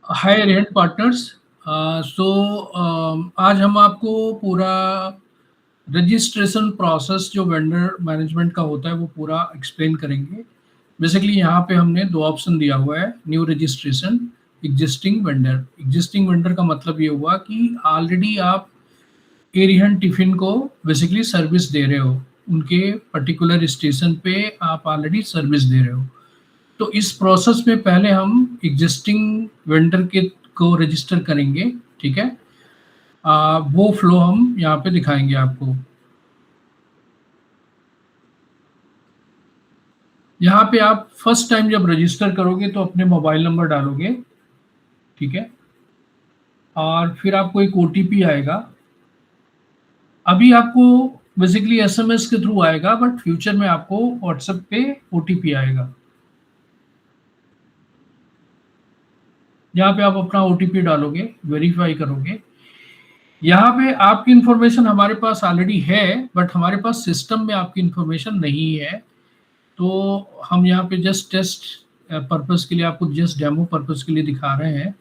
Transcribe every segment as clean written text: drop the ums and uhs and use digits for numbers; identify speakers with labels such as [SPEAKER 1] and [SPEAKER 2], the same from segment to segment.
[SPEAKER 1] हाय rent partners. सो आज हम आपको पूरा रजिस्ट्रेशन प्रोसेस जो वेंडर मैनेजमेंट का होता है वो पूरा एक्सप्लेन करेंगे। बेसिकली यहाँ पे हमने दो ऑप्शन दिया हुआ है, new registration, existing vendor. Existing vendor का मतलब ये हुआ कि ऑलरेडी आप एरिहन टिफिन को बेसिकली सर्विस दे रहे हो, उनके पर्टिकुलर स्टेशन पे आप ऑलरेडी सर्विस दे रहे हो। तो इस प्रोसेस में पहले हम एग्जिस्टिंग वेंडर के को रजिस्टर करेंगे, ठीक है। वो फ्लो हम यहाँ पे दिखाएंगे आपको। यहाँ पे आप फर्स्ट टाइम जब रजिस्टर करोगे तो अपने मोबाइल नंबर डालोगे, ठीक है, और फिर आपको एक ओटीपी आएगा। अभी आपको बेसिकली एसएमएस के थ्रू आएगा, बट फ्यूचर में आपको व्हाट्सएप पे ओटीपी आएगा। यहाँ पे आप अपना ओटीपी डालोगे, वेरीफाई करोगे। यहाँ पे आपकी इंफॉर्मेशन हमारे पास ऑलरेडी है, बट हमारे पास सिस्टम में आपकी इंफॉर्मेशन नहीं है। तो हम यहाँ पे जस्ट टेस्ट पर्पस के लिए, आपको जस्ट डेमो पर्पस के लिए दिखा रहे हैं।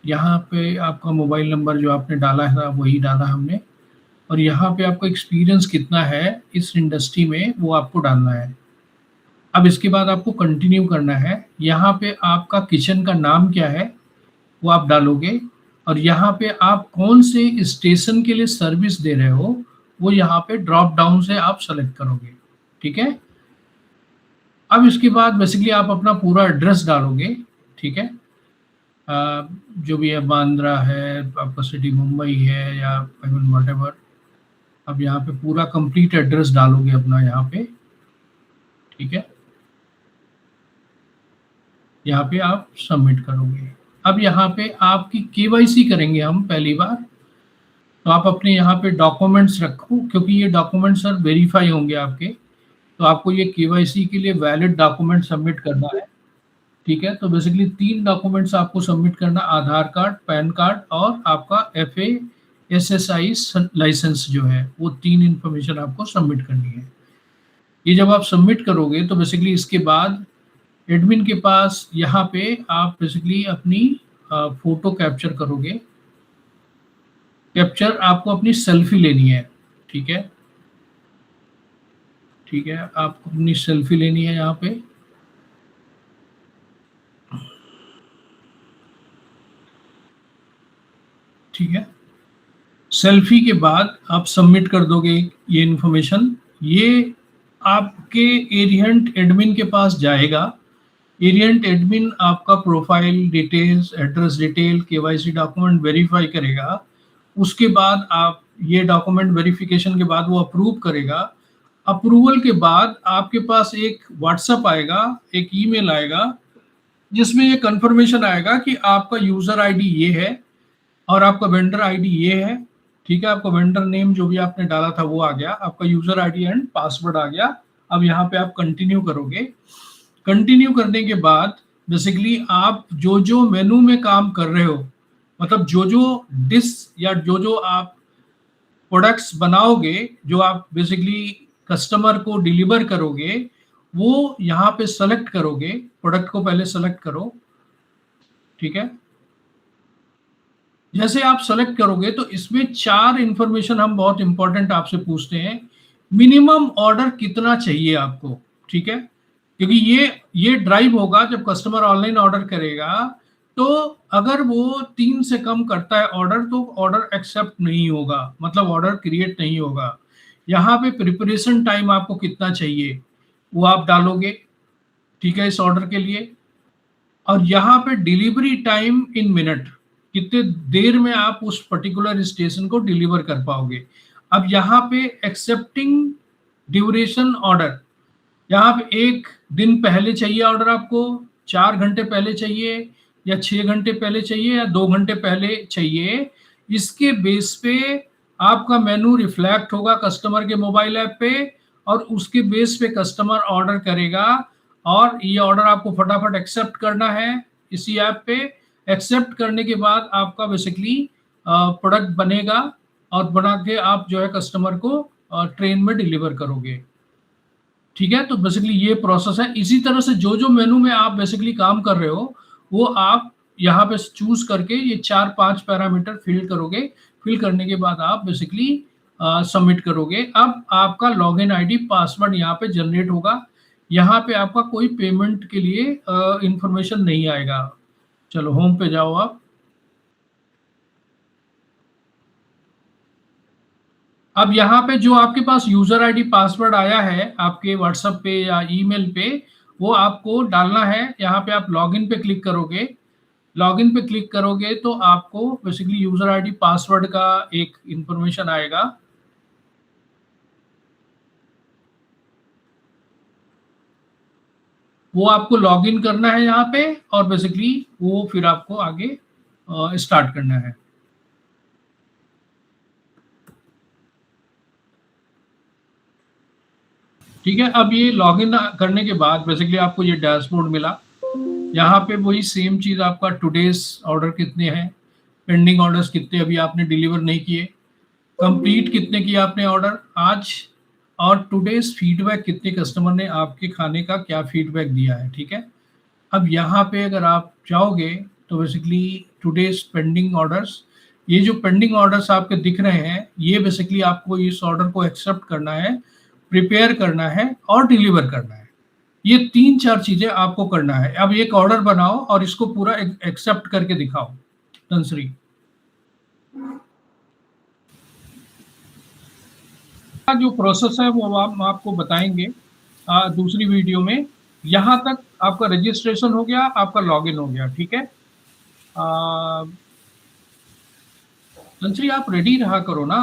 [SPEAKER 1] यहाँ पे आपका मोबाइल नंबर जो आपने डाला है वही डाला हमने, और यहाँ पे आपका एक्सपीरियंस कितना है इस इंडस्ट्री में वो आपको डालना है। अब इसके बाद आपको कंटिन्यू करना है। यहाँ पे आपका किचन का नाम क्या है वो आप डालोगे, और यहाँ पे आप कौन से स्टेशन के लिए सर्विस दे रहे हो वो यहाँ पे ड्रॉप डाउन से आप सेलेक्ट करोगे, ठीक है। अब इसके बाद बेसिकली आप अपना पूरा एड्रेस डालोगे, ठीक है। जो भी है, बांद्रा है, आपका सिटी मुंबई है, या आई मीन व्हाटएवर। अब यहाँ पे पूरा कंप्लीट एड्रेस डालोगे अपना यहाँ पे, ठीक है। यहाँ पे आप सबमिट करोगे। अब यहाँ पे आपकी केवाईसी करेंगे हम पहली बार। तो आप अपने यहाँ पे डॉक्यूमेंट्स रखो, क्योंकि ये डॉक्यूमेंट्स सर वेरीफाई होंगे आपके। तो आपको ये केवाईसी के लिए वैलिड डॉक्यूमेंट सबमिट करना है, ठीक है। तो बेसिकली 3 डॉक्यूमेंट्स आपको सबमिट करना, आधार कार्ड, पैन कार्ड और आपका एफए एसएसआई लाइसेंस जो है, वो 3 इन्फॉर्मेशन आपको सबमिट करनी है। ये जब आप सबमिट करोगे तो बेसिकली इसके बाद एडमिन के पास यहाँ पे आप बेसिकली अपनी फोटो कैप्चर करोगे। कैप्चर आपको अपनी सेल्फी लेनी है, ठीक है, ठीक है। आपको अपनी सेल्फी लेनी है यहाँ पे, ठीक है। सेल्फी के बाद आप सबमिट कर दोगे ये इन्फॉर्मेशन। ये आपके एरियंट एडमिन के पास जाएगा। एरियंट एडमिन आपका profile details, address detail, KYC document verify करेगा। उसके बाद आप ये डॉक्यूमेंट वेरिफिकेशन के बाद वो अप्रूव करेगा। अप्रूवल के बाद आपके पास एक व्हाट्सएप आएगा, एक ईमेल आएगा, जिसमें ये कंफर्मेशन आएगा कि आपका यूजर आईडी ये है और आपका वेंडर आईडी ये है, ठीक है। आपका वेंडर नेम जो भी आपने डाला था वो आ गया, आपका यूजर आईडी एंड पासवर्ड आ गया। अब यहाँ पे आप कंटिन्यू करोगे। कंटिन्यू करने के बाद बेसिकली आप जो जो मेनू में काम कर रहे हो, मतलब जो जो डिश या जो जो आप प्रोडक्ट्स बनाओगे, जो आप बेसिकली कस्टमर को डिलीवर करोगे, वो यहाँ पे सेलेक्ट करोगे। प्रोडक्ट को पहले सेलेक्ट करो, ठीक है। जैसे आप सेलेक्ट करोगे तो इसमें 4 इंफॉर्मेशन हम बहुत इंपॉर्टेंट आपसे पूछते हैं। मिनिमम ऑर्डर कितना चाहिए आपको, ठीक है, क्योंकि ये ड्राइव होगा जब कस्टमर ऑनलाइन ऑर्डर करेगा। तो अगर वो 3 से कम करता है ऑर्डर तो ऑर्डर एक्सेप्ट नहीं होगा, मतलब ऑर्डर क्रिएट नहीं होगा। यहाँ पे प्रिपरेशन टाइम आपको कितना चाहिए वो आप डालोगे, ठीक है, इस ऑर्डर के लिए। और यहाँ पे डिलीवरी टाइम इन मिनट, कितने देर में आप उस पर्टिकुलर स्टेशन को डिलीवर कर पाओगे। अब यहाँ पे एक्सेप्टिंग ड्यूरेशन ऑर्डर, यहाँ पे 1 दिन पहले चाहिए ऑर्डर आपको, 4 घंटे पहले चाहिए, या 6 घंटे पहले चाहिए, या 2 घंटे पहले चाहिए। इसके बेस पे आपका मेनू रिफ्लेक्ट होगा कस्टमर के मोबाइल ऐप पे, और उसके बेस पे कस्टमर ऑर्डर करेगा। और ये ऑर्डर आपको फटाफट एक्सेप्ट करना है इसी ऐप पे। एक्सेप्ट करने के बाद आपका बेसिकली प्रोडक्ट बनेगा, और बना के आप जो है कस्टमर को ट्रेन में डिलीवर करोगे, ठीक है। तो बेसिकली ये प्रोसेस है। इसी तरह से जो जो मेनू में आप बेसिकली काम कर रहे हो वो आप यहाँ पे चूज करके ये 4-5 पैरामीटर फिल करोगे। फिल करने के बाद आप बेसिकली सबमिट करोगे। अब आपका लॉगिन आईडी पासवर्ड यहाँ पे जनरेट होगा। यहाँ पे आपका कोई पेमेंट के लिए इंफॉर्मेशन नहीं आएगा। चलो होम पे जाओ आप। अब यहाँ पे जो आपके पास यूजर आईडी पासवर्ड आया है आपके व्हाट्सएप पे या ईमेल पे, वो आपको डालना है। यहाँ पे आप लॉगिन पे क्लिक करोगे। लॉगिन पे क्लिक करोगे तो आपको बेसिकली यूजर आईडी पासवर्ड का एक इंफॉर्मेशन आएगा। वो आपको लॉगिन करना है यहाँ पे और बेसिकली वो फिर आपको आगे स्टार्ट करना है। ठीक है, अब ये लॉगिन करने के बाद बेसिकली आपको ये डैशबोर्ड मिला। यहाँ पे वही सेम चीज़ आपका टुडेज ऑर्डर कितने हैं, पेंडिंग ऑर्डर्स कितने अभी आपने डिलीवर नहीं किए, कंप्लीट कितने किए आपने ऑर्डर आज, और टुडेज फीडबैक कितने कस्टमर ने आपके खाने का क्या फीडबैक दिया है। ठीक है, अब यहाँ पे अगर आप जाओगे तो बेसिकली टुडेज पेंडिंग ऑर्डर्स, ये जो पेंडिंग ऑर्डर्स आपके दिख रहे हैं, ये बेसिकली आपको इस ऑर्डर को एक्सेप्ट करना है, प्रिपेयर करना है और डिलीवर करना है। ये 3-4 चीजें आपको करना है। अब एक ऑर्डर बनाओ और इसको पूरा एक्सेप्ट करके दिखाओ। तंसरी जो प्रोसेस है वो हम आपको बताएंगे दूसरी वीडियो में। यहाँ तक आपका रजिस्ट्रेशन हो गया, आपका लॉगिन हो गया। ठीक है, तंसरी आप रेडी रहा करो ना।